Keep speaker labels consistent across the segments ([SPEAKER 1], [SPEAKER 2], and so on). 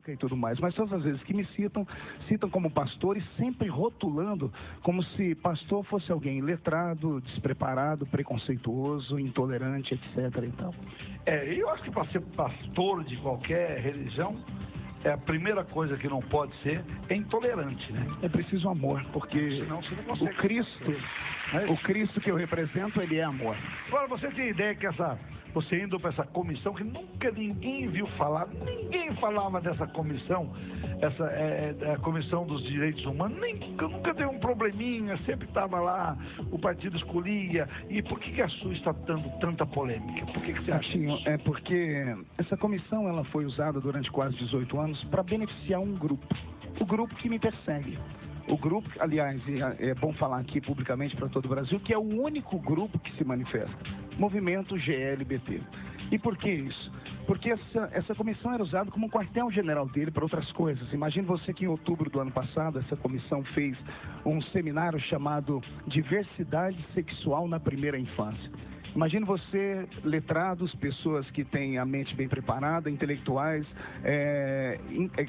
[SPEAKER 1] e tudo mais, mas todas as vezes que me citam como pastor e sempre rotulando como se pastor fosse alguém letrado, despreparado, preconceituoso, intolerante, etc. Então.
[SPEAKER 2] Eu acho que para ser pastor de qualquer religião, a primeira coisa que não pode ser é intolerante, né?
[SPEAKER 1] É preciso amor, porque
[SPEAKER 2] senão você não consegue.
[SPEAKER 1] O Cristo que eu represento, ele é amor.
[SPEAKER 2] Agora, você tem ideia que você indo para essa comissão, que nunca ninguém viu falar, ninguém falava dessa comissão, a Comissão dos Direitos Humanos, nunca teve um probleminha, sempre estava lá, o partido escolhia. E por que a sua está dando tanta polêmica? Por que você acha isso?
[SPEAKER 1] É porque essa comissão ela foi usada durante quase 18 anos para beneficiar um grupo, o grupo que me persegue. O grupo, aliás, é bom falar aqui publicamente para todo o Brasil, que é o único grupo que se manifesta, Movimento GLBT. E por que isso? Porque essa comissão era usada como um quartel-general dele para outras coisas. Imagine você que em outubro do ano passado, essa comissão fez um seminário chamado Diversidade Sexual na Primeira Infância. Imagine você, letrados, pessoas que têm a mente bem preparada, intelectuais,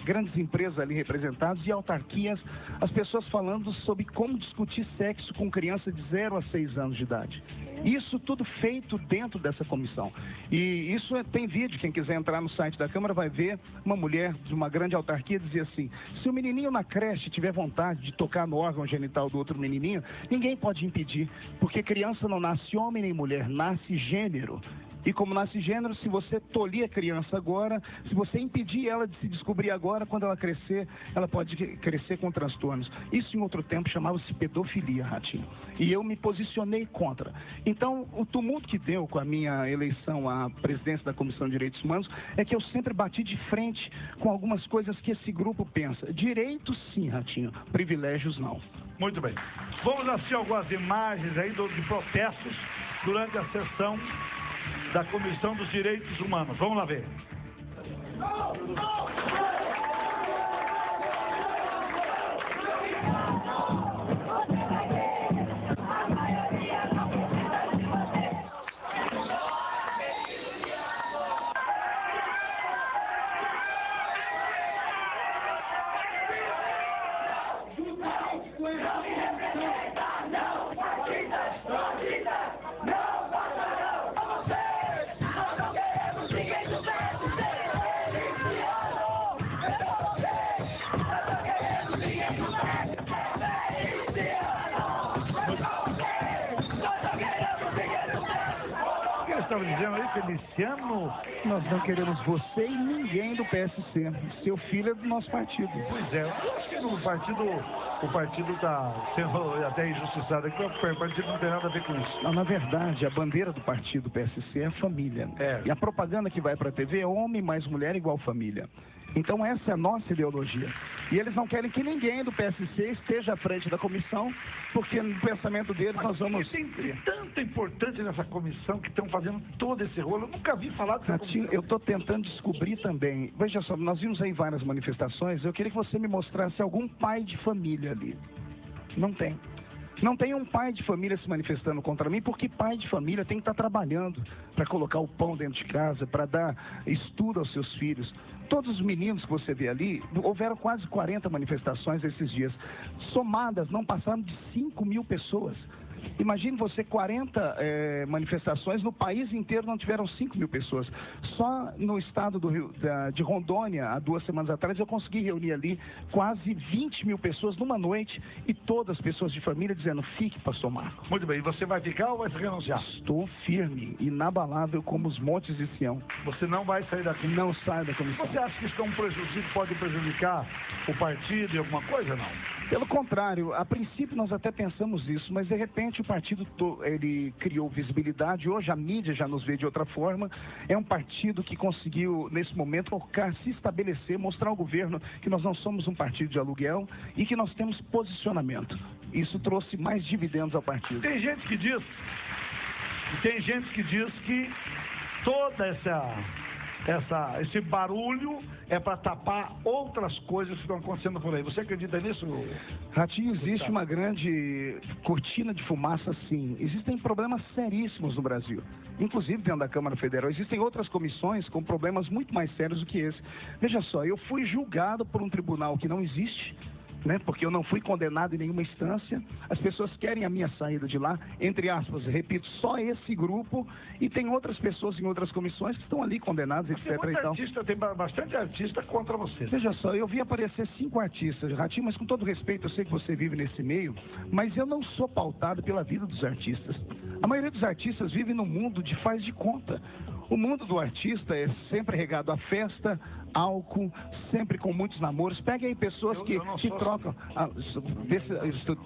[SPEAKER 1] grandes empresas ali representadas e autarquias, as pessoas falando sobre como discutir sexo com criança de 0 a 6 anos de idade. Isso tudo feito dentro dessa comissão. E isso tem vídeo, quem quiser entrar no site da Câmara vai ver uma mulher de uma grande autarquia dizer assim: se o menininho na creche tiver vontade de tocar no órgão genital do outro menininho, ninguém pode impedir, porque criança não nasce homem nem mulher, nasce gênero. E como nasce gênero, se você tolir a criança agora, se você impedir ela de se descobrir agora, quando ela crescer, ela pode crescer com transtornos. Isso em outro tempo chamava-se pedofilia, Ratinho. E eu me posicionei contra. Então, o tumulto que deu com a minha eleição à presidência da Comissão de Direitos Humanos é que eu sempre bati de frente com algumas coisas que esse grupo pensa. Direitos sim, Ratinho, privilégios não.
[SPEAKER 2] Muito bem. Vamos assistir algumas imagens aí de protestos durante a sessão da Comissão dos Direitos Humanos. Vamos lá ver. Estava dizendo aí que esse ano
[SPEAKER 1] nós não queremos você e ninguém do PSC. Seu filho é do nosso partido.
[SPEAKER 2] Pois é, eu acho que o partido está sendo até injustiçado aqui, o partido não tem nada a ver com isso.
[SPEAKER 1] Não, na verdade, a bandeira do partido PSC é a família. E a propaganda que vai para a TV é homem mais mulher igual família. Então essa é a nossa ideologia. E eles não querem que ninguém do PSC esteja à frente da comissão, porque no pensamento deles nós vamos...
[SPEAKER 2] Tem tanta importância nessa comissão que estão fazendo todo esse rolo. Eu nunca vi falar dessa comissão.
[SPEAKER 1] Eu estou tentando descobrir também. Veja só, nós vimos aí várias manifestações. Eu queria que você me mostrasse algum pai de família ali. Não tem. Não tem um pai de família se manifestando contra mim, porque pai de família tem que estar trabalhando para colocar o pão dentro de casa, para dar estudo aos seus filhos. Todos os meninos que você vê ali, houveram quase 40 manifestações esses dias. Somadas, não passaram de 5.000 pessoas. Imagine você, 40 manifestações, no país inteiro não tiveram 5.000 pessoas. Só no estado de Rondônia, há 2 semanas atrás, eu consegui reunir ali quase 20.000 pessoas numa noite e todas as pessoas de família dizendo: fique, pastor Marco.
[SPEAKER 2] Muito bem, e você vai ficar ou vai se renunciar?
[SPEAKER 1] Estou firme, inabalável como os montes de Sião.
[SPEAKER 2] Você não vai sair daqui?
[SPEAKER 1] Não saio da comissão.
[SPEAKER 2] Você acha que isso é um prejuízo, pode prejudicar o partido e alguma coisa, não?
[SPEAKER 1] Pelo contrário, a princípio nós até pensamos isso, mas de repente o partido ele criou visibilidade, hoje a mídia já nos vê de outra forma. É um partido que conseguiu, nesse momento, colocar, se estabelecer, mostrar ao governo que nós não somos um partido de aluguel e que nós temos posicionamento. Isso trouxe mais dividendos ao partido.
[SPEAKER 2] Tem gente que diz que toda esse barulho é para tapar outras coisas que estão acontecendo por aí. Você acredita nisso?
[SPEAKER 1] Ratinho, existe uma grande cortina de fumaça, sim. Existem problemas seríssimos no Brasil, inclusive dentro da Câmara Federal. Existem outras comissões com problemas muito mais sérios do que esse. Veja só, eu fui julgado por um tribunal que não existe, né, porque eu não fui condenado em nenhuma instância. As pessoas querem a minha saída de lá, entre aspas, repito, só esse grupo, e tem outras pessoas em outras comissões que estão ali condenadas, etc.
[SPEAKER 2] e tal. Tem bastante artista contra você.
[SPEAKER 1] Veja só, eu vi aparecer 5 artistas, Ratinho, mas com todo respeito, eu sei que você vive nesse meio, mas eu não sou pautado pela vida dos artistas. A maioria dos artistas vive num mundo de faz de conta. O mundo do artista é sempre regado a festa, álcool, sempre com muitos namoros. Pegue aí pessoas que trocam.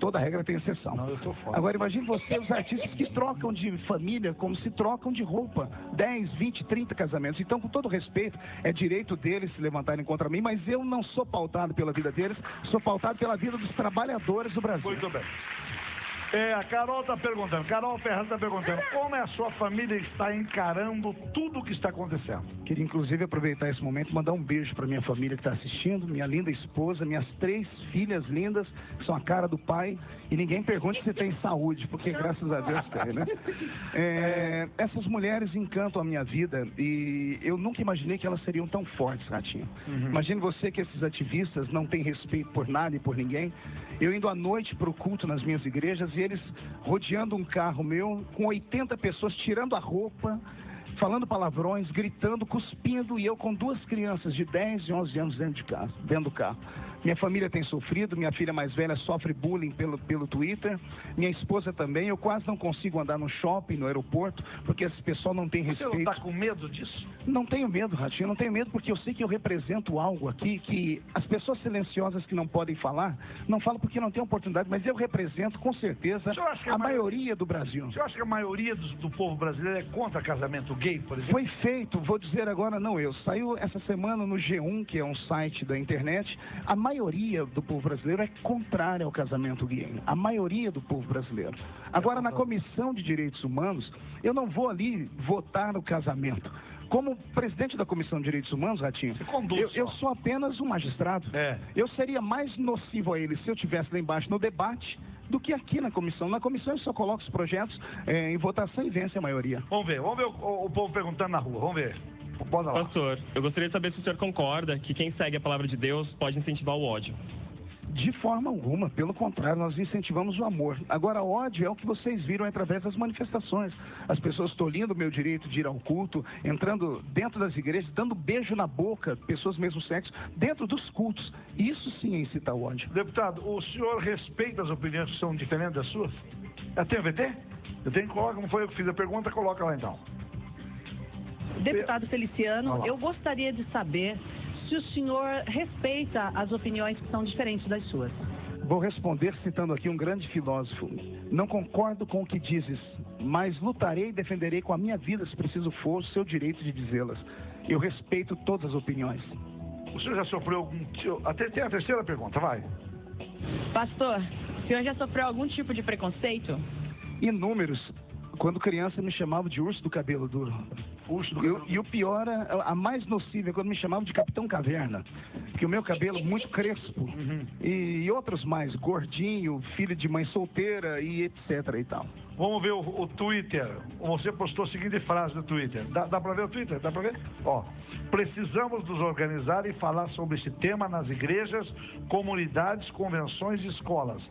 [SPEAKER 1] Toda regra tem exceção.
[SPEAKER 2] Não, eu tô fora.
[SPEAKER 1] Agora imagine você, os artistas que trocam de família como se trocam de roupa. 10, 20, 30 casamentos. Então, com todo respeito, é direito deles se levantarem contra mim, mas eu não sou pautado pela vida deles, sou pautado pela vida dos trabalhadores do Brasil.
[SPEAKER 2] Muito bem. A Carol está perguntando, Carol Ferraz está perguntando, como a sua família está encarando tudo o que está acontecendo?
[SPEAKER 1] Queria, inclusive, aproveitar esse momento e mandar um beijo para minha família que está assistindo, minha linda esposa, minhas 3 filhas lindas, que são a cara do pai, e ninguém pergunte se tem saúde, porque graças a Deus tem, né? Essas mulheres encantam a minha vida e eu nunca imaginei que elas seriam tão fortes, Ratinho. Imagine você que esses ativistas não têm respeito por nada e por ninguém. Eu indo à noite para o culto nas minhas igrejas e eles rodeando um carro meu com 80 pessoas tirando a roupa, falando palavrões, gritando, cuspindo, e eu com 2 crianças de 10 e 11 anos dentro do carro. Minha família tem sofrido, minha filha mais velha sofre bullying pelo Twitter, minha esposa também. Eu quase não consigo andar no shopping, no aeroporto, porque esse pessoal não tem respeito.
[SPEAKER 2] Você não está com medo disso?
[SPEAKER 1] Não tenho medo, Ratinho, não tenho medo, porque eu sei que eu represento algo aqui que as pessoas silenciosas que não podem falar, não falam porque não têm oportunidade, mas eu represento com certeza a maioria do Brasil.
[SPEAKER 2] Você acha que a maioria do povo brasileiro é contra casamento gay, por exemplo?
[SPEAKER 1] Foi feito, vou dizer agora, não eu. Saiu essa semana no G1, que é um site da internet, a maioria do povo brasileiro é contrária ao casamento gay. A maioria do povo brasileiro. Agora, na Comissão de Direitos Humanos, eu não vou ali votar no casamento. Como presidente da Comissão de Direitos Humanos, Ratinho, eu sou apenas um magistrado. Eu seria mais nocivo a ele se eu estivesse lá embaixo no debate do que aqui na comissão. Na comissão eu só coloco os projetos em votação e vence a maioria.
[SPEAKER 2] Vamos ver o povo perguntando na rua, vamos ver.
[SPEAKER 3] Pastor, eu gostaria de saber se o senhor concorda que quem segue a palavra de Deus pode incentivar o ódio.
[SPEAKER 1] De forma alguma, pelo contrário, nós incentivamos o amor. Agora, o ódio é o que vocês viram através das manifestações. As pessoas tolhindo o meu direito de ir ao culto, entrando dentro das igrejas, dando beijo na boca, pessoas do mesmo sexo, dentro dos cultos. Isso sim é incitar o ódio.
[SPEAKER 2] Deputado, o senhor respeita as opiniões que são diferentes das suas? Tem VT? Eu tenho que colocar, não foi eu que fiz a pergunta, coloca lá então.
[SPEAKER 4] Deputado Feliciano, eu gostaria de saber se o senhor respeita as opiniões que são diferentes das suas.
[SPEAKER 1] Vou responder citando aqui um grande filósofo. Não concordo com o que dizes, mas lutarei e defenderei com a minha vida, se preciso for, o seu direito de dizê-las. Eu respeito todas as opiniões.
[SPEAKER 2] O senhor já sofreu algum... Tem a terceira pergunta, vai.
[SPEAKER 4] Pastor, o senhor já sofreu algum tipo de preconceito?
[SPEAKER 1] Inúmeros. Quando criança me chamavam de urso do cabelo duro. E o pior, a mais nociva, é quando me chamavam de Capitão Caverna. Porque o meu cabelo muito crespo. E outros mais, gordinho, filho de mãe solteira e etc e tal.
[SPEAKER 2] Vamos ver o Twitter. Você postou a seguinte frase no Twitter. Dá pra ver o Twitter? Dá pra ver? Precisamos nos organizar e falar sobre esse tema nas igrejas, comunidades, convenções e escolas.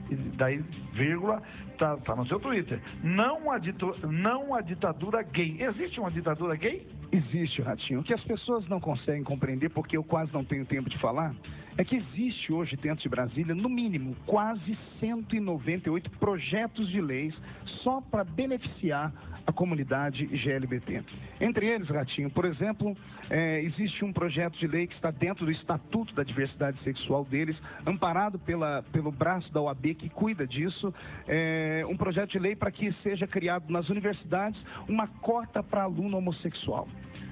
[SPEAKER 2] E daí, vírgula, tá no seu Twitter. Não a ditadura gay. Existe uma ditadura gay?
[SPEAKER 1] Existe, Ratinho. O que as pessoas não conseguem compreender, porque eu quase não tenho tempo de falar, é que existe hoje dentro de Brasília, no mínimo, quase 198 projetos de leis só para beneficiar a comunidade GLBT. Entre eles, Ratinho, por exemplo, existe um projeto de lei que está dentro do Estatuto da Diversidade Sexual deles, amparado pelo braço da OAB que cuida disso, um projeto de lei para que seja criado nas universidades uma cota para aluno homossexual.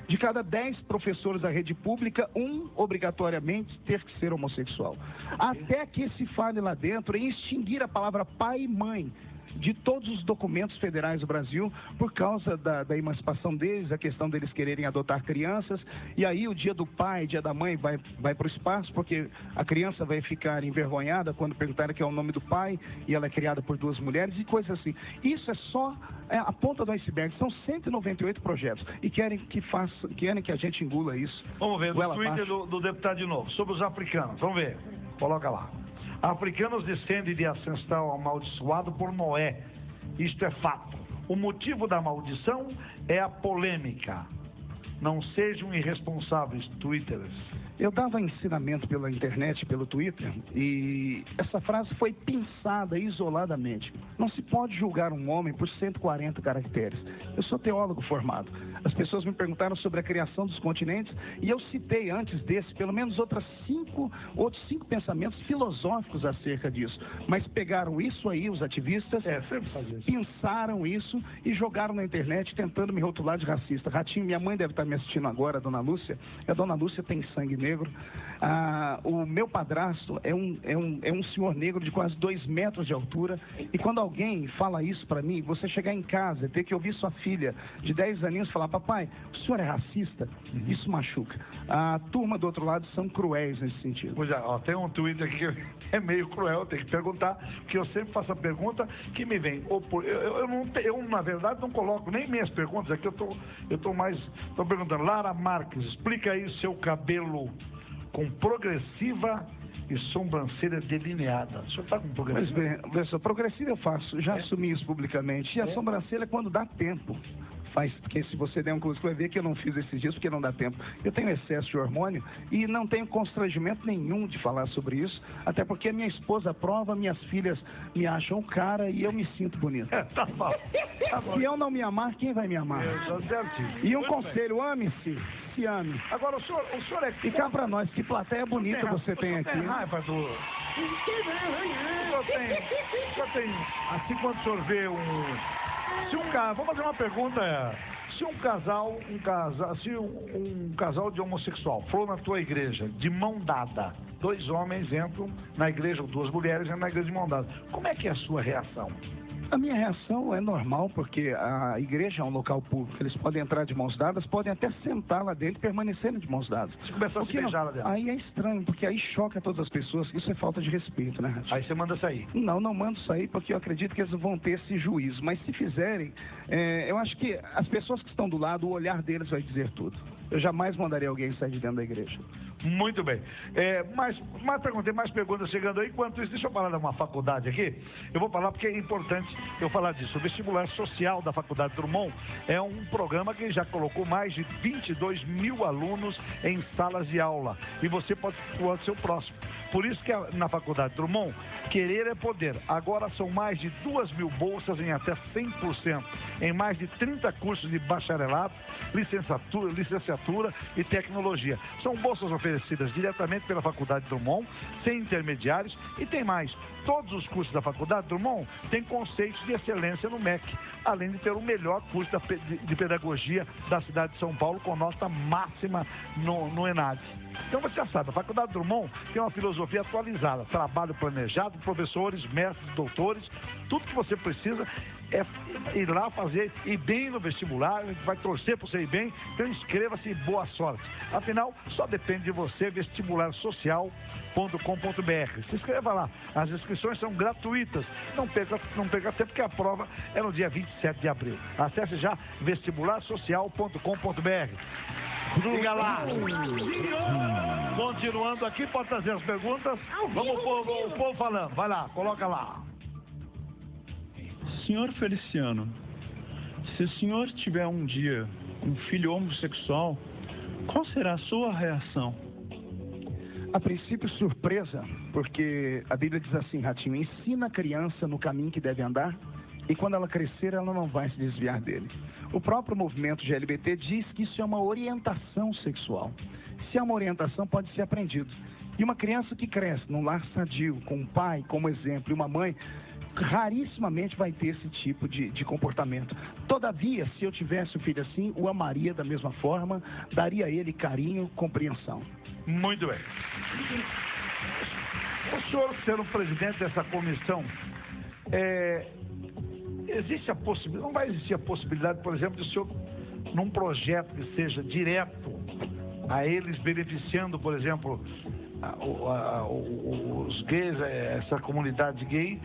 [SPEAKER 1] De cada 10 professores da rede pública, um obrigatoriamente ter que ser homossexual. Até que se fale lá dentro em extinguir a palavra pai e mãe. de todos os documentos federais do Brasil por causa da emancipação deles, a questão deles quererem adotar crianças. E aí o dia do pai, dia da mãe vai para o espaço, porque a criança vai ficar envergonhada quando perguntarem que é o nome do pai e ela é criada por 2 mulheres e coisas assim. Isso é só a ponta do iceberg. São 198 projetos e querem que a gente engula isso.
[SPEAKER 2] Vamos ver, no Twitter do deputado de novo, sobre os africanos. Vamos ver, coloca lá. Africanos descendem de ancestral amaldiçoado por Noé. Isto é fato. O motivo da maldição é a polêmica. Não sejam irresponsáveis, twitters.
[SPEAKER 1] Eu dava ensinamento pela internet, pelo Twitter, e essa frase foi pensada isoladamente. Não se pode julgar um homem por 140 caracteres. Eu sou teólogo formado. As pessoas me perguntaram sobre a criação dos continentes e eu citei antes desse, pelo menos outros cinco pensamentos filosóficos acerca disso. Mas pegaram isso aí, os ativistas, pensaram isso e jogaram na internet tentando me rotular de racista. Ratinho, minha mãe deve estar me assistindo agora, a Dona Lúcia. A Dona Lúcia tem sangue negro. O meu padrasto é um senhor negro de quase 2 metros de altura. E quando alguém fala isso para mim, você chegar em casa e ter que ouvir sua filha de 10 aninhos falar: papai, o senhor é racista? Isso machuca. A turma do outro lado são cruéis nesse sentido.
[SPEAKER 2] Pois é, tem um tweet aqui que é meio cruel, eu tenho que perguntar, porque eu sempre faço a pergunta que me vem. Eu na verdade, não coloco nem minhas perguntas aqui, eu estou perguntando. Lara Marques, explica aí seu cabelo com progressiva e sobrancelha delineada. O senhor está com progressiva?
[SPEAKER 1] Pois bem, pessoal, progressiva eu faço, já assumi isso publicamente. E a sobrancelha é quando dá tempo. Porque se você der um curso, vai ver que eu não fiz esses dias porque não dá tempo. Eu tenho excesso de hormônio e não tenho constrangimento nenhum de falar sobre isso, até porque minha esposa aprova, minhas filhas me acham cara e eu me sinto bonito.
[SPEAKER 2] Tá bom.
[SPEAKER 1] Se eu não me amar, quem vai me amar? E um conselho, ame-se, se ame.
[SPEAKER 2] Agora, o senhor é...
[SPEAKER 1] E cá pra nós, que plateia bonita você tem aqui.
[SPEAKER 2] Tem raiva do... O senhor tem... Assim, quando o senhor vê vou fazer uma pergunta, se um casal de homossexual for na tua igreja de mão dada, 2 homens entram na igreja, ou 2 mulheres entram na igreja de mão dada, como é que é a sua reação?
[SPEAKER 1] A minha reação é normal, porque a igreja é um local público. Eles podem entrar de mãos dadas, podem até sentar lá dentro e permanecerem de mãos dadas.
[SPEAKER 2] Se começar a se beijar lá dentro.
[SPEAKER 1] Aí é estranho, porque aí choca todas as pessoas. Isso é falta de respeito, né, Ratinho?
[SPEAKER 2] Aí você manda sair.
[SPEAKER 1] Não mando sair, porque eu acredito que eles vão ter esse juízo. Mas se fizerem, eu acho que as pessoas que estão do lado, o olhar deles vai dizer tudo. Eu jamais mandaria alguém sair de dentro da igreja.
[SPEAKER 2] Muito bem. Tem mais perguntas chegando aí. Enquanto isso, deixa eu falar de uma faculdade aqui. Eu vou falar porque é importante eu falar disso. O vestibular social da Faculdade Drummond é um programa que já colocou mais de 22 mil alunos em salas de aula. E você pode ser o próximo. Por isso que na Faculdade Drummond, querer é poder. Agora são mais de 2 mil bolsas em até 100%. Em mais de 30 cursos de bacharelado, licenciatura e tecnologia. São bolsas oferecidas diretamente pela Faculdade Drummond, sem intermediários, e tem mais. Todos os cursos da Faculdade Drummond têm conceitos de excelência no MEC, além de ter o melhor curso de pedagogia da cidade de São Paulo, com nota máxima no ENAD. Então você já sabe, a Faculdade Drummond tem uma filosofia atualizada, trabalho planejado, professores, mestres, doutores, tudo que você precisa é ir lá fazer, ir bem no vestibular, a gente vai torcer para você ir bem, então inscreva-se e boa sorte. Afinal, só depende de você, vestibularsocial.com.br. Se inscreva lá, as inscrições são gratuitas, não perca tempo, porque a prova é no dia 27 de abril. Acesse já vestibularsocial.com.br. Liga lá. Continuando aqui, pode trazer as perguntas. Vamos o povo falando, vai lá, coloca lá.
[SPEAKER 5] Senhor Feliciano, se o senhor tiver um dia um filho homossexual, qual será a sua reação?
[SPEAKER 1] A princípio, surpresa, porque a Bíblia diz assim, Ratinho, ensina a criança no caminho que deve andar e quando ela crescer, ela não vai se desviar dele. O próprio movimento GLBT diz que isso é uma orientação sexual. Se é uma orientação, pode ser aprendido. E uma criança que cresce num lar sadio, com um pai como exemplo e uma mãe, rarissimamente vai ter esse tipo de comportamento. Todavia, se eu tivesse um filho assim, o amaria da mesma forma, daria a ele carinho, compreensão.
[SPEAKER 2] Muito bem. O senhor sendo presidente dessa comissão, existe a possibilidade, não vai existir a possibilidade, por exemplo, de o senhor, num projeto que seja direto a eles, beneficiando, por exemplo, os gays, essa comunidade gay,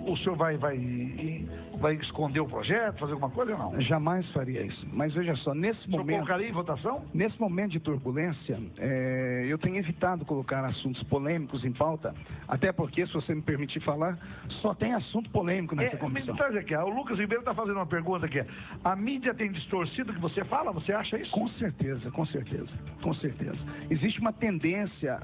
[SPEAKER 2] o senhor vai esconder o projeto, fazer alguma coisa ou não?
[SPEAKER 1] Jamais faria isso. Mas veja só, nesse
[SPEAKER 2] O senhor
[SPEAKER 1] momento...
[SPEAKER 2] colocaria em votação?
[SPEAKER 1] Nesse momento de turbulência, eu tenho evitado colocar assuntos polêmicos em pauta, até porque, se você me permitir falar, só tem assunto polêmico nessa comissão.
[SPEAKER 2] O Lucas Ribeiro está fazendo uma pergunta aqui. A mídia tem distorcido o que você fala? Você acha isso?
[SPEAKER 1] Com certeza, com certeza, com certeza. Existe uma tendência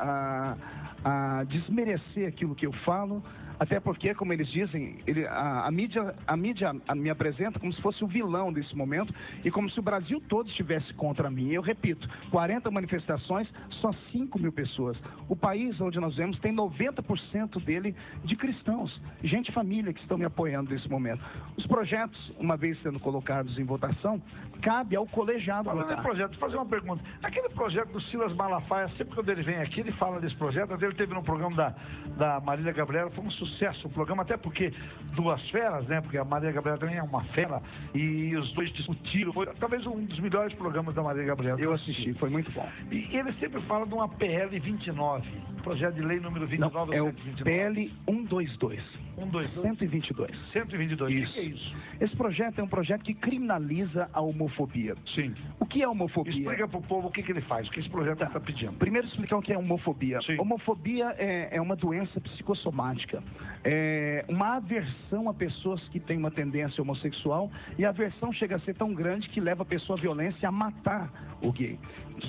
[SPEAKER 1] a desmerecer aquilo que eu falo, até porque, como eles dizem, a mídia me apresenta como se fosse o vilão desse momento e como se o Brasil todo estivesse contra mim. Eu repito, 40 manifestações, só 5 mil pessoas. O país onde nós vemos tem 90% dele de cristãos, gente família que estão me apoiando nesse momento. Os projetos, uma vez sendo colocados em votação, cabe ao colegiado votar.
[SPEAKER 2] Projeto, vou fazer uma pergunta. Aquele projeto do Silas Malafaia, sempre quando ele vem aqui, ele fala desse projeto. Até ele teve no programa da Marília Gabriela, foi um sucesso o programa, até porque duas feras, né? Porque a Marília Gabriela também é uma fera, e os dois discutiram. Foi talvez um dos melhores programas da Marília Gabriela.
[SPEAKER 1] Eu assisti, foi muito bom.
[SPEAKER 2] E ele sempre fala de uma PL 29, projeto de lei número 29.
[SPEAKER 1] Não, é o PL 122. 122.
[SPEAKER 2] 122.
[SPEAKER 1] Isso.
[SPEAKER 2] O que é isso?
[SPEAKER 1] Esse projeto é um projeto que criminaliza a homofobia.
[SPEAKER 2] Sim.
[SPEAKER 1] O que é homofobia?
[SPEAKER 2] Explica para o povo o que ele faz, o que esse projeto está pedindo.
[SPEAKER 1] Primeiro explicar o que é homofobia.
[SPEAKER 2] Sim.
[SPEAKER 1] Homofobia é uma doença psicossomática. É uma aversão a pessoas que têm uma tendência homossexual, e a aversão chega a ser tão grande que leva a pessoa à violência, a matar o gay.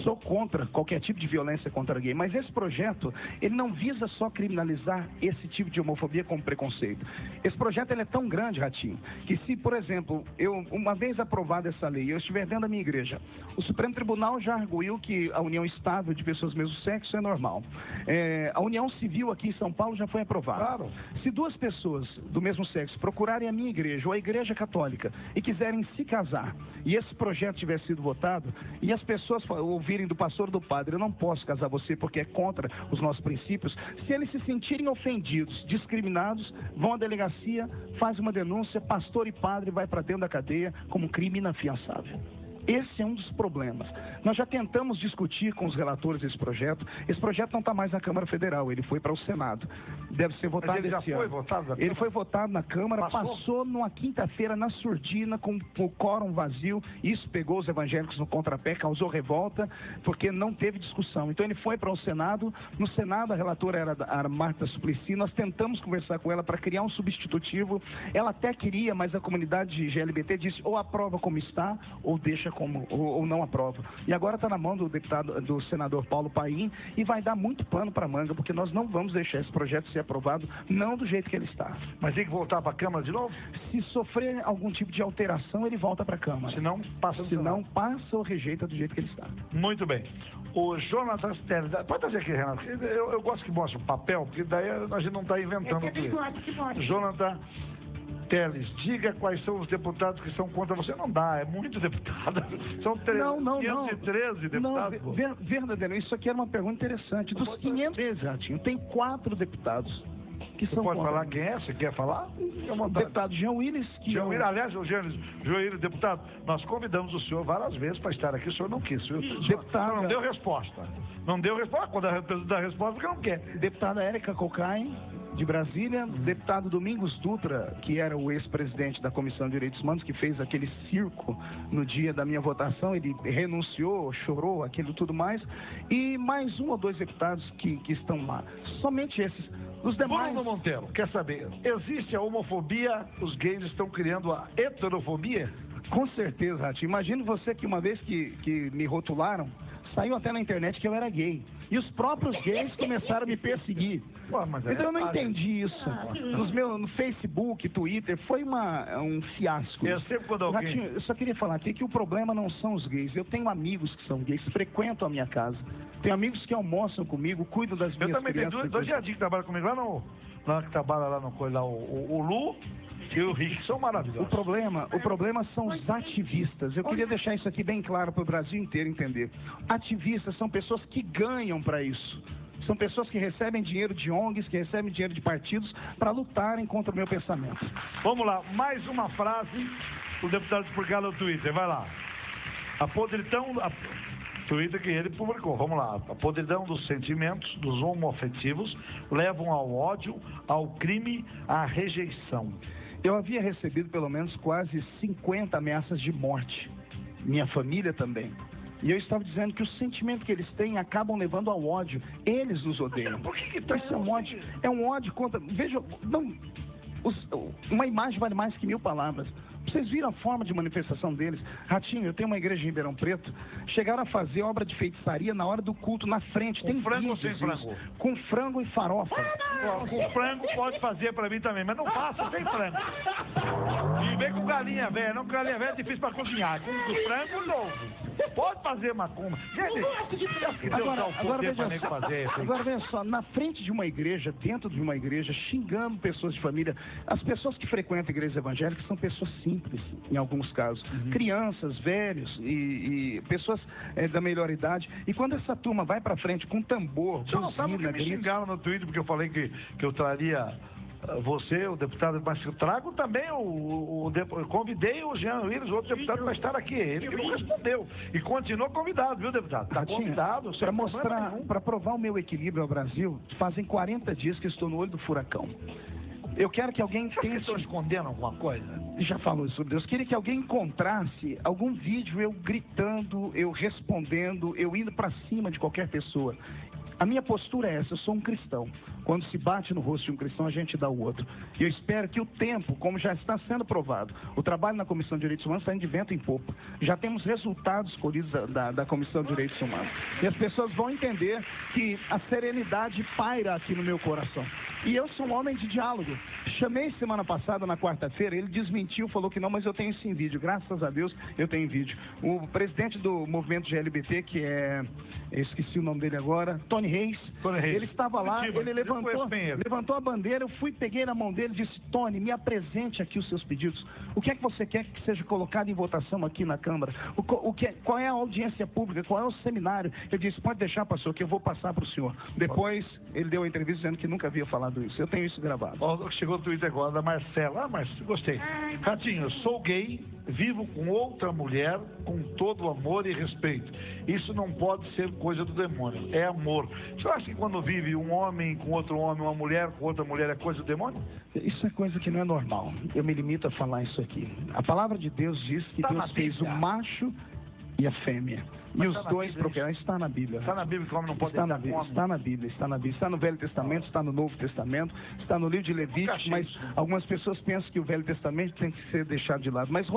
[SPEAKER 1] Sou contra qualquer tipo de violência contra gay, mas esse projeto, ele não visa só criminalizar esse tipo de homofobia como preconceito. Esse projeto ele é tão grande, Ratinho, que se, por exemplo, uma vez aprovada essa lei, eu estiver dentro da minha igreja, o Supremo Tribunal já arguiu que a união estável de pessoas do mesmo sexo é normal. A união civil aqui em São Paulo já foi aprovada.
[SPEAKER 2] Claro.
[SPEAKER 1] Se duas pessoas do mesmo sexo procurarem a minha igreja ou a igreja católica e quiserem se casar, e esse projeto tiver sido votado, e as pessoas ouvirem do pastor ou do padre, eu não posso casar você porque é contra os nossos princípios, se eles se sentirem ofendidos, discriminados, vão à delegacia, faz uma denúncia, pastor e padre vai para dentro da cadeia como crime inafiançável. Esse é um dos problemas. Nós já tentamos discutir com os relatores desse projeto. Esse projeto não está mais na Câmara Federal, ele foi para o Senado. Deve ser votado esse ano.
[SPEAKER 2] Ele já foi votado na Câmara?
[SPEAKER 1] Ele foi votado na Câmara, passou numa quinta-feira na surdina, com o quórum vazio. Isso pegou os evangélicos no contrapé, causou revolta, porque não teve discussão. Então ele foi para o Senado. No Senado, a relatora era a Marta Suplicy. Nós tentamos conversar com ela para criar um substitutivo. Ela até queria, mas a comunidade GLBT disse ou aprova como está, ou deixa ou não aprova. E agora está na mão do senador Paulo Paim e vai dar muito pano para manga, porque nós não vamos deixar esse projeto ser aprovado, não do jeito que ele está.
[SPEAKER 2] Mas tem que voltar para a Câmara de novo?
[SPEAKER 1] Se sofrer algum tipo de alteração, ele volta para a Câmara.
[SPEAKER 2] Se não, passa
[SPEAKER 1] passa ou rejeita do jeito que ele está.
[SPEAKER 2] Muito bem. O Jonatas Teles, pode trazer aqui, Renato, eu gosto que mostre o papel, porque daí a gente não está inventando tudo. Jonatas Teles, diga quais são os deputados que são contra você. Não dá, é muito deputado. São 513 deputados.
[SPEAKER 1] Não, verdadeiro, isso aqui era uma pergunta interessante. Dos 513, Ratinho, tem 4 deputados que são
[SPEAKER 2] pode
[SPEAKER 1] contra.
[SPEAKER 2] falar quem é? Você quer falar?
[SPEAKER 1] O deputado Jean Willis.
[SPEAKER 2] Aliás, o Jean Willis, deputado, nós convidamos o senhor várias vezes para estar aqui, o senhor não quis. O senhor não deu resposta. Não deu resposta. Quando dá resposta, porque não quer.
[SPEAKER 1] Deputada Érica Cocain, de Brasília, deputado Domingos Dutra, que era o ex-presidente da Comissão de Direitos Humanos, que fez aquele circo no dia da minha votação, ele renunciou, chorou, aquilo tudo mais, e mais 1 ou 2 deputados que estão lá. Somente esses. Os demais...
[SPEAKER 2] Bruno Monteiro, quer saber, existe a homofobia, os gays estão criando a heterofobia?
[SPEAKER 1] Com certeza, Ratinho. Imagina você que uma vez que me rotularam, saiu até na internet que eu era gay. E os próprios gays começaram a me perseguir. Então eu não entendi isso. No Facebook, Twitter, foi um fiasco. Ratinho, eu só queria falar aqui que o problema não são os gays. Eu tenho amigos que são gays, frequentam a minha casa. Tenho amigos que almoçam comigo, cuidam das minhas crianças.
[SPEAKER 2] Eu também tenho 2 diadinhos que trabalham comigo lá que trabalha lá no coisa, o Lu e o Rick, são maravilhosos.
[SPEAKER 1] O problema são os ativistas. Eu queria deixar isso aqui bem claro para o Brasil inteiro entender. Ativistas são pessoas que ganham para isso. São pessoas que recebem dinheiro de ONGs, que recebem dinheiro de partidos para lutarem contra o meu pensamento.
[SPEAKER 2] Vamos lá, mais uma frase do deputado Expurgar no Twitter, vai lá. A podridão... Twitter que ele publicou, vamos lá. A podridão dos sentimentos dos homoafetivos levam ao ódio, ao crime, à rejeição.
[SPEAKER 1] Eu havia recebido pelo menos quase 50 ameaças de morte. Minha família também. E eu estava dizendo que o sentimento que eles têm acabam levando ao ódio. Eles nos odeiam.
[SPEAKER 2] Por que tá
[SPEAKER 1] Esse é um ódio contra... Veja, não, uma imagem vale mais que 1000 palavras. Vocês viram a forma de manifestação deles? Ratinho, eu tenho uma igreja em Ribeirão Preto. Chegaram a fazer obra de feitiçaria na hora do culto, na frente.
[SPEAKER 2] Com
[SPEAKER 1] tem
[SPEAKER 2] frango ou
[SPEAKER 1] vídeos
[SPEAKER 2] sem frango?
[SPEAKER 1] disso. Com frango e farofa.
[SPEAKER 2] Com frango pode fazer pra mim também, mas não faça sem frango. E vem com galinha velha, não, galinha velha é difícil pra cozinhar. Com frango novo. Pode fazer macumba. Gente,
[SPEAKER 1] agora veja só, na frente de uma igreja, dentro de uma igreja, xingando pessoas de família. As pessoas que frequentam igrejas evangélicas são pessoas simples, em alguns casos. Crianças, velhos e pessoas da melhor idade. E quando essa turma vai pra frente com tambor, buzina,
[SPEAKER 2] me xingaram no Twitter porque eu falei que eu traria você, o deputado, mas eu trago também eu convidei o Jean Willis, o outro deputado, para estar aqui. Ele que não respondeu. E continuou convidado, viu, deputado? Está convidado.
[SPEAKER 1] Para mostrar, para provar o meu equilíbrio ao Brasil, fazem 40 dias que eu estou no olho do furacão. Eu quero que alguém
[SPEAKER 2] pense... Estão escondendo alguma coisa?
[SPEAKER 1] Já falou sobre Deus. Queria que alguém encontrasse algum vídeo eu gritando, eu respondendo, eu indo para cima de qualquer pessoa. A minha postura é essa, eu sou um cristão. Quando se bate no rosto de um cristão, a gente dá o outro. E eu espero que o tempo, como já está sendo provado, o trabalho na Comissão de Direitos Humanos está indo de vento em popa. Já temos resultados colhidos da Comissão de Direitos Humanos. E as pessoas vão entender que a serenidade paira aqui no meu coração. E eu sou um homem de diálogo. Chamei semana passada, na quarta-feira, ele desmentiu, falou que não, mas eu tenho isso em vídeo. Graças a Deus, eu tenho em vídeo. O presidente do movimento GLBT, que é... Eu esqueci o nome dele agora, Tony Reis. Ele estava lá, ele levantou a bandeira, eu fui, peguei na mão dele e disse: Tony, me apresente aqui os seus pedidos. O que é que você quer que seja colocado em votação aqui na Câmara? Qual é a audiência pública? Qual é o seminário? Eu disse: pode deixar, pastor, que eu vou passar para o senhor. Depois, ele deu a entrevista dizendo que nunca havia falado isso. Eu tenho isso gravado.
[SPEAKER 2] Chegou o Twitter agora da Marcela. Marcelo, gostei. Ratinho, sou gay, vivo com outra mulher com todo amor e respeito. Isso não pode ser coisa do demônio, é amor. Você acha que quando vive um homem com outro homem, uma mulher com outra mulher, é coisa do demônio?
[SPEAKER 1] Isso é coisa que não é normal. Eu me limito a falar isso aqui. A palavra de Deus diz que Deus fez o macho e a fêmea. E os dois procriaram. Está na Bíblia.
[SPEAKER 2] Está na Bíblia que o homem não pode
[SPEAKER 1] estar na Bíblia. Está na Bíblia, está na Bíblia. Está no Velho Testamento, está no Novo Testamento, está no livro de Levítico, mas algumas pessoas pensam que o Velho Testamento tem que ser deixado de lado. Mas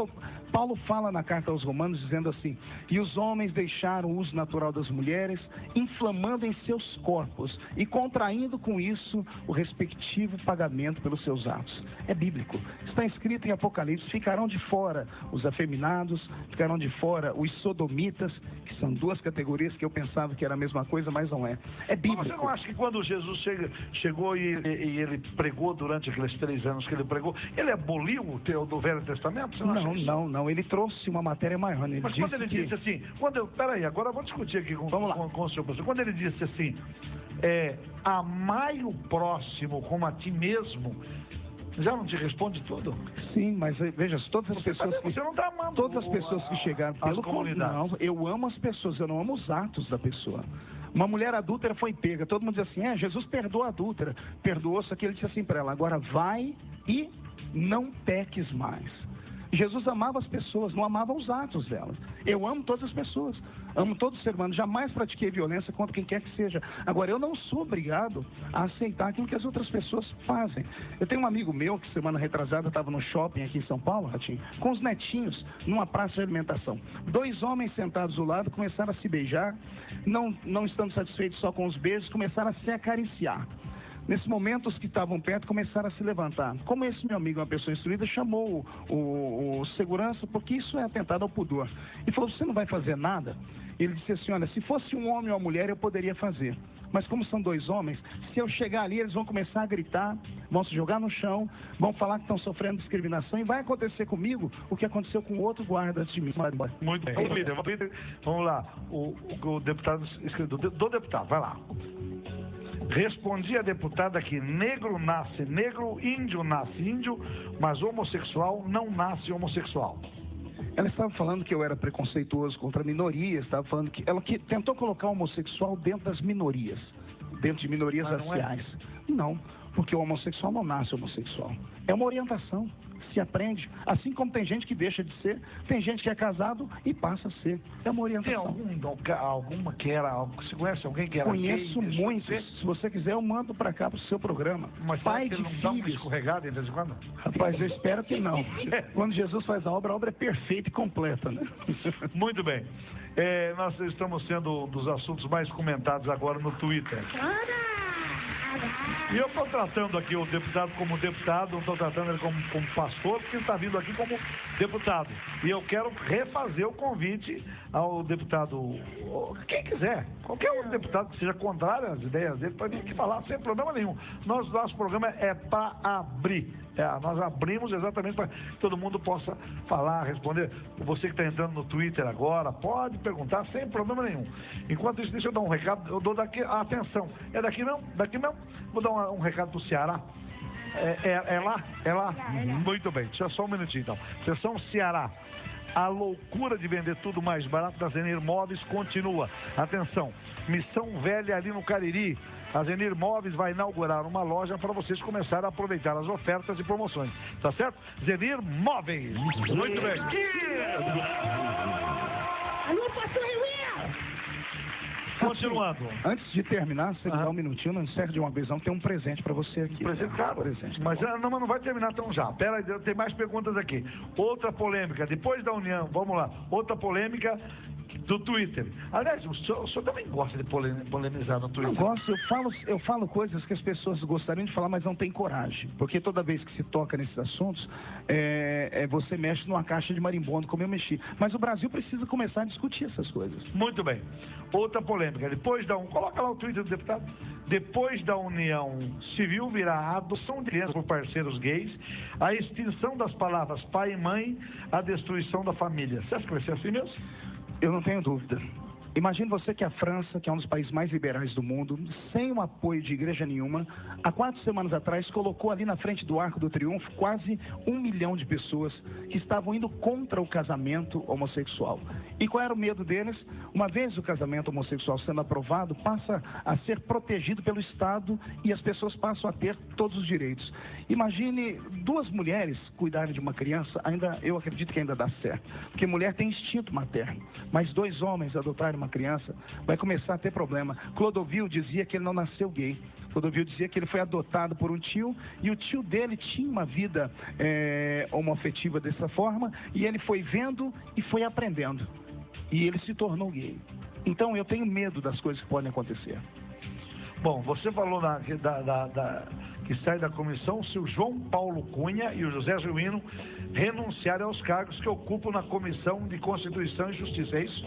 [SPEAKER 1] Paulo fala na carta aos Romanos dizendo assim: e os homens deixaram o uso natural das mulheres, inflamando em seus corpos e contraindo com isso o respectivo pagamento pelos seus atos. É bíblico. Está escrito em Apocalipse: ficarão de fora os afeminados, ficarão de fora os sodomitas, que são duas categorias que eu pensava que era a mesma coisa, mas não é. É bíblico.
[SPEAKER 2] Mas você não acha que quando Jesus chegou e ele pregou durante aqueles 3 anos que ele pregou, ele aboliu o teu do Velho Testamento? Você
[SPEAKER 1] não. Ele trouxe uma matéria maior.
[SPEAKER 2] Mas quando ele disse assim, peraí, agora eu vou discutir aqui com o senhor professor. Quando ele disse assim, amai o próximo como a ti mesmo, já não te responde tudo?
[SPEAKER 1] Sim, mas veja, todas as pessoas
[SPEAKER 2] você não está amando
[SPEAKER 1] todas as pessoas que chegaram pelo comunidade. Não, eu amo as pessoas, eu não amo os atos da pessoa. Uma mulher adúltera foi pega, todo mundo diz assim: Jesus perdoa a adúltera. Perdoou, só que ele disse assim para ela: agora vai e não peques mais. Jesus amava as pessoas, não amava os atos delas. Eu amo todas as pessoas, amo todo ser humano, jamais pratiquei violência contra quem quer que seja. Agora, eu não sou obrigado a aceitar aquilo que as outras pessoas fazem. Eu tenho um amigo meu que semana retrasada estava no shopping aqui em São Paulo, Ratinho, com os netinhos, numa praça de alimentação. 2 homens sentados do lado começaram a se beijar, não estando satisfeitos só com os beijos, começaram a se acariciar. Nesse momento, os que estavam perto começaram a se levantar. Como esse meu amigo, uma pessoa instruída, chamou o segurança, porque isso é atentado ao pudor. E falou: você não vai fazer nada? Ele disse assim: olha, se fosse um homem ou uma mulher, eu poderia fazer. Mas como são 2 homens, se eu chegar ali, eles vão começar a gritar, vão se jogar no chão, vão falar que estão sofrendo discriminação, e vai acontecer comigo o que aconteceu com outro guarda antes de mim.
[SPEAKER 2] Muito bem. Vamos lá. O deputado, do deputado, vai lá. Respondi a deputada que negro nasce negro, índio nasce índio, mas homossexual não nasce homossexual.
[SPEAKER 1] Ela estava falando que eu era preconceituoso contra minorias, estava falando que ela tentou colocar o homossexual dentro das minorias, dentro de minorias raciais. Não, porque o homossexual não nasce homossexual. É uma orientação, se aprende. Assim como tem gente que deixa de ser, tem gente que é casado e passa a ser. É uma orientação.
[SPEAKER 2] Tem alguma que era... Você conhece alguém que era
[SPEAKER 1] Conheço
[SPEAKER 2] gay,
[SPEAKER 1] muitos. Se você quiser, eu mando para cá, para o seu programa.
[SPEAKER 2] Mas
[SPEAKER 1] pai
[SPEAKER 2] que
[SPEAKER 1] de
[SPEAKER 2] não
[SPEAKER 1] filhos.
[SPEAKER 2] dá uma escorregada de vez em quando?
[SPEAKER 1] Rapaz, eu espero que não. Quando Jesus faz a obra é perfeita e completa, né?
[SPEAKER 2] Muito bem. Nós estamos sendo um dos assuntos mais comentados agora no Twitter. E eu estou tratando aqui o deputado como deputado, não estou tratando ele como pastor, porque ele está vindo aqui como deputado. E eu quero refazer o convite ao deputado, quem quiser, qualquer outro deputado que seja contrário às ideias dele, pode vir aqui falar sem problema nenhum. Nosso programa é para abrir. Nós abrimos exatamente para que todo mundo possa falar, responder. Você que está entrando no Twitter agora, pode perguntar sem problema nenhum. Enquanto isso, deixa eu dar um recado, eu dou daqui, atenção, é daqui não? Daqui não? Vou dar um recado para o Ceará. É lá? É lá? Muito bem, deixa só um minutinho então. Atenção, Ceará. A loucura de vender tudo mais barato da Zenir Móveis continua. Atenção, Missão Velha ali no Cariri. A Zenir Móveis vai inaugurar uma loja para vocês começarem a aproveitar as ofertas e promoções. Tá certo? Zenir Móveis. Muito bem.
[SPEAKER 6] Alô, pastor Will!
[SPEAKER 2] Continuando.
[SPEAKER 1] Antes de terminar, você dá um minutinho, não encerra de uma vez não, tem um presente para você aqui.
[SPEAKER 2] Presente, claro.
[SPEAKER 1] Presente,
[SPEAKER 2] mas não vai terminar tão já. Pera aí, tem mais perguntas aqui. Outra polêmica, depois da união, vamos lá. Outra polêmica do Twitter. Aliás, o senhor também gosta de polemizar no Twitter?
[SPEAKER 1] Eu gosto, eu falo coisas que as pessoas gostariam de falar, mas não tem coragem. Porque toda vez que se toca nesses assuntos, você mexe numa caixa de marimbondo, como eu mexi. Mas o Brasil precisa começar a discutir essas coisas.
[SPEAKER 2] Muito bem. Outra polêmica. Coloca lá o Twitter do deputado. Depois da união civil virá a adoção de crianças por parceiros gays, a extinção das palavras pai e mãe, a destruição da família. Você acha que vai ser assim mesmo?
[SPEAKER 1] Eu não tenho dúvida. Imagine você que a França, que é um dos países mais liberais do mundo, sem o apoio de igreja nenhuma, há 4 semanas atrás colocou ali na frente do Arco do Triunfo quase 1 milhão de pessoas que estavam indo contra o casamento homossexual. E qual era o medo deles? Uma vez o casamento homossexual sendo aprovado, passa a ser protegido pelo Estado e as pessoas passam a ter todos os direitos. Imagine 2 mulheres cuidarem de uma criança, eu acredito que ainda dá certo, porque mulher tem instinto materno, mas 2 homens adotarem uma criança, vai começar a ter problema. Clodovil dizia que ele não nasceu gay. Clodovil dizia que ele foi adotado por um tio e o tio dele tinha uma vida homoafetiva dessa forma e ele foi vendo e foi aprendendo. E ele se tornou gay. Então eu tenho medo das coisas que podem acontecer.
[SPEAKER 2] Bom, você falou que sai da comissão se o João Paulo Cunha e o José Genuíno renunciarem aos cargos que ocupam na Comissão de Constituição e Justiça, é isso?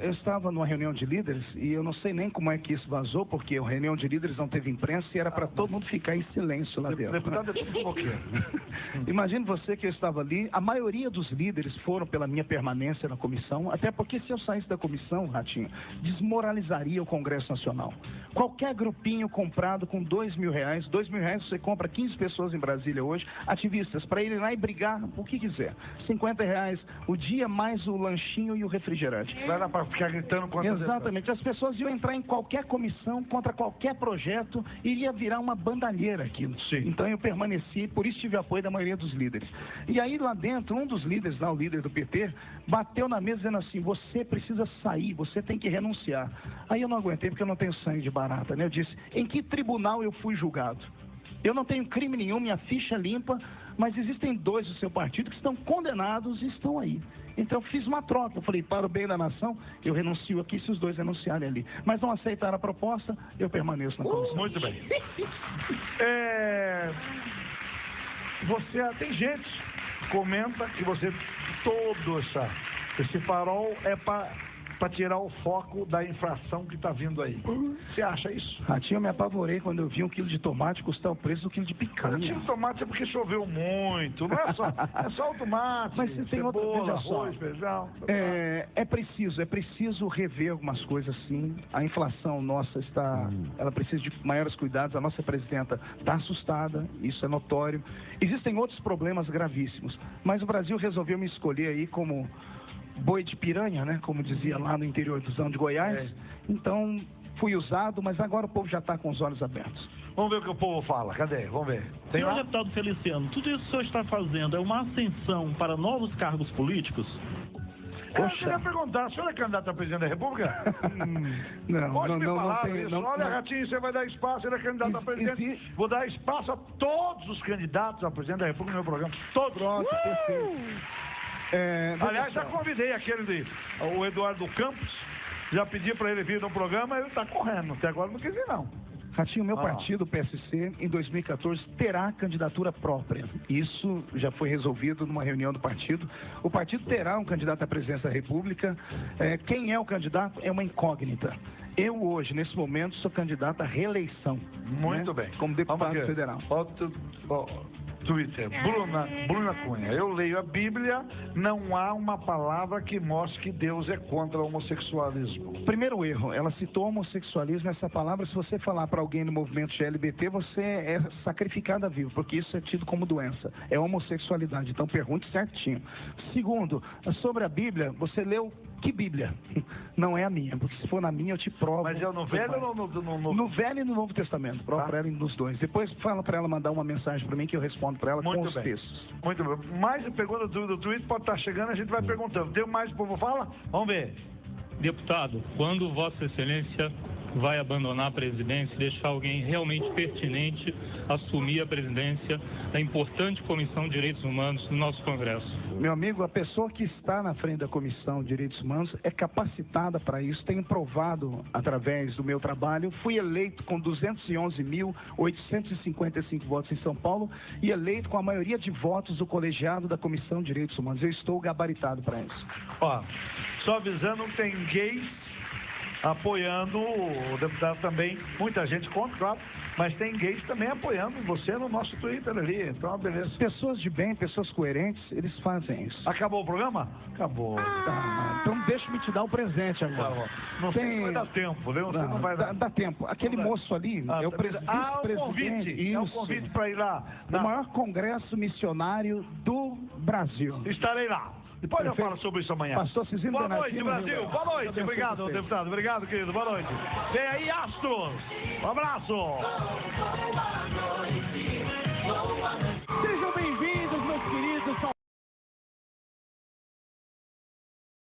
[SPEAKER 1] Eu estava numa reunião de líderes e eu não sei nem como é que isso vazou, porque a reunião de líderes não teve imprensa e era para todo mundo ficar em silêncio lá dentro.
[SPEAKER 2] Deputado é tudo fofoqueiro.
[SPEAKER 1] Imagine você que eu estava ali, a maioria dos líderes foram pela minha permanência na comissão, até porque se eu saísse da comissão, Ratinho, desmoralizaria o Congresso Nacional. Qualquer grupinho comprado com R$2 mil, R$2 mil você compra 15 pessoas em Brasília hoje, ativistas, para irem lá e brigar o que quiser. R$50 o dia, mais o lanchinho e o refrigerante.
[SPEAKER 2] Vai lá para ficar gritando contra
[SPEAKER 1] Exatamente. As pessoas iam entrar em qualquer comissão, contra qualquer projeto, iria virar uma bandalheira aquilo.
[SPEAKER 2] Sim.
[SPEAKER 1] Então eu permaneci, por isso tive apoio da maioria dos líderes. E aí lá dentro, um dos líderes, lá, o líder do PT, bateu na mesa dizendo assim, você precisa sair, você tem que renunciar. Aí eu não aguentei porque eu não tenho sangue de barata, né? Eu disse, em que tribunal eu fui julgado? Eu não tenho crime nenhum, minha ficha é limpa, mas existem 2 do seu partido que estão condenados e estão aí. Então eu fiz uma troca, eu falei, para o bem da nação, eu renuncio aqui se os 2 renunciarem ali. Mas não aceitaram a proposta, eu permaneço na comissão.
[SPEAKER 2] Muito bem. Tem gente que comenta que você, todo esse farol é para para tirar o foco da inflação que está vindo aí. Você acha isso?
[SPEAKER 1] Ratinho, eu me apavorei quando eu vi 1 quilo de tomate custar o preço do quilo de picanha.
[SPEAKER 2] O quilo de tomate é porque choveu muito, não é só o tomate.
[SPEAKER 1] Mas você tem outra,
[SPEAKER 2] cebola,
[SPEAKER 1] veja só.
[SPEAKER 2] arroz, feijão.
[SPEAKER 1] É preciso rever algumas coisas sim. A inflação nossa ela precisa de maiores cuidados. A nossa presidenta está assustada, isso é notório. Existem outros problemas gravíssimos, mas o Brasil resolveu me escolher aí como boi de piranha, né? Como dizia lá no interior do Zão de Goiás. Então, fui usado, mas agora o povo já está com os olhos abertos.
[SPEAKER 2] Vamos ver o que o povo fala. Cadê? Vamos ver. Tem
[SPEAKER 7] Senhor
[SPEAKER 2] lá?
[SPEAKER 7] deputado Feliciano, tudo isso que o senhor está fazendo é uma ascensão para novos cargos políticos?
[SPEAKER 2] Eu queria perguntar, o senhor é candidato a presidente da República? Pode me falar isso. Olha, Ratinho, você vai dar espaço, ele é candidato a presidente. Vou dar espaço a todos os candidatos a presidente da República no meu programa. Todos.
[SPEAKER 1] Pronto, perfeito.
[SPEAKER 2] Aliás, já convidei o Eduardo Campos, já pedi para ele vir no programa, ele está correndo. Até agora não quis vir, não.
[SPEAKER 1] Ratinho, meu partido, o PSC, em 2014, terá candidatura própria. Isso já foi resolvido numa reunião do partido. O partido terá um candidato à presidência da República. Quem é o candidato é uma incógnita. Eu hoje, nesse momento, sou candidato à reeleição.
[SPEAKER 2] Muito bem.
[SPEAKER 1] Como deputado federal.
[SPEAKER 2] Twitter, Bruna Cunha. Eu leio a Bíblia, não há uma palavra que mostre que Deus é contra o homossexualismo.
[SPEAKER 1] Primeiro erro, ela citou homossexualismo. Essa palavra, se você falar para alguém no movimento GLBT, você é sacrificada vivo, porque isso é tido como doença. É homossexualidade. Então pergunte certinho. Segundo, sobre a Bíblia, você leu que Bíblia? Não é a minha, porque se for na minha eu te provo.
[SPEAKER 2] Mas é no Velho ou no Novo?
[SPEAKER 1] No Velho e no Novo Testamento. Provo para ela nos dois. Depois fala para ela mandar uma mensagem para mim que eu respondo para ela com os textos.
[SPEAKER 2] Muito bem. Mais pergunta do Twitter pode estar chegando, a gente vai perguntando. Tem mais o povo fala? Vamos ver.
[SPEAKER 8] Deputado, quando Vossa Excelência vai abandonar a presidência e deixar alguém realmente pertinente assumir a presidência da importante Comissão de Direitos Humanos do nosso Congresso?
[SPEAKER 1] Meu amigo, a pessoa que está na frente da Comissão de Direitos Humanos é capacitada para isso. Tenho provado através do meu trabalho. Fui eleito com 211.855 votos em São Paulo e eleito com a maioria de votos do colegiado da Comissão de Direitos Humanos. Eu estou gabaritado para isso.
[SPEAKER 2] Ó, só avisando, tem gays apoiando o deputado também, muita gente contra, claro, mas tem gays também apoiando você no nosso Twitter ali, então beleza.
[SPEAKER 1] Pessoas de bem, pessoas coerentes, eles fazem isso.
[SPEAKER 2] Acabou o programa? Acabou.
[SPEAKER 1] Então deixa-me te dar o presente agora.
[SPEAKER 2] Não sei se vai dar tempo, né? Não vai dar.
[SPEAKER 1] Dá tempo. Aquele moço ali é o vice-presidente.
[SPEAKER 2] É um convite para ir lá.
[SPEAKER 1] O maior congresso missionário do Brasil.
[SPEAKER 2] Estarei lá. Depois eu falo sobre isso amanhã.
[SPEAKER 1] Pastor Cizinho
[SPEAKER 2] Boa noite, Brasil. Boa noite. Obrigado, deputado. Obrigado, querido. Boa noite. Vem aí, Astros. Um abraço.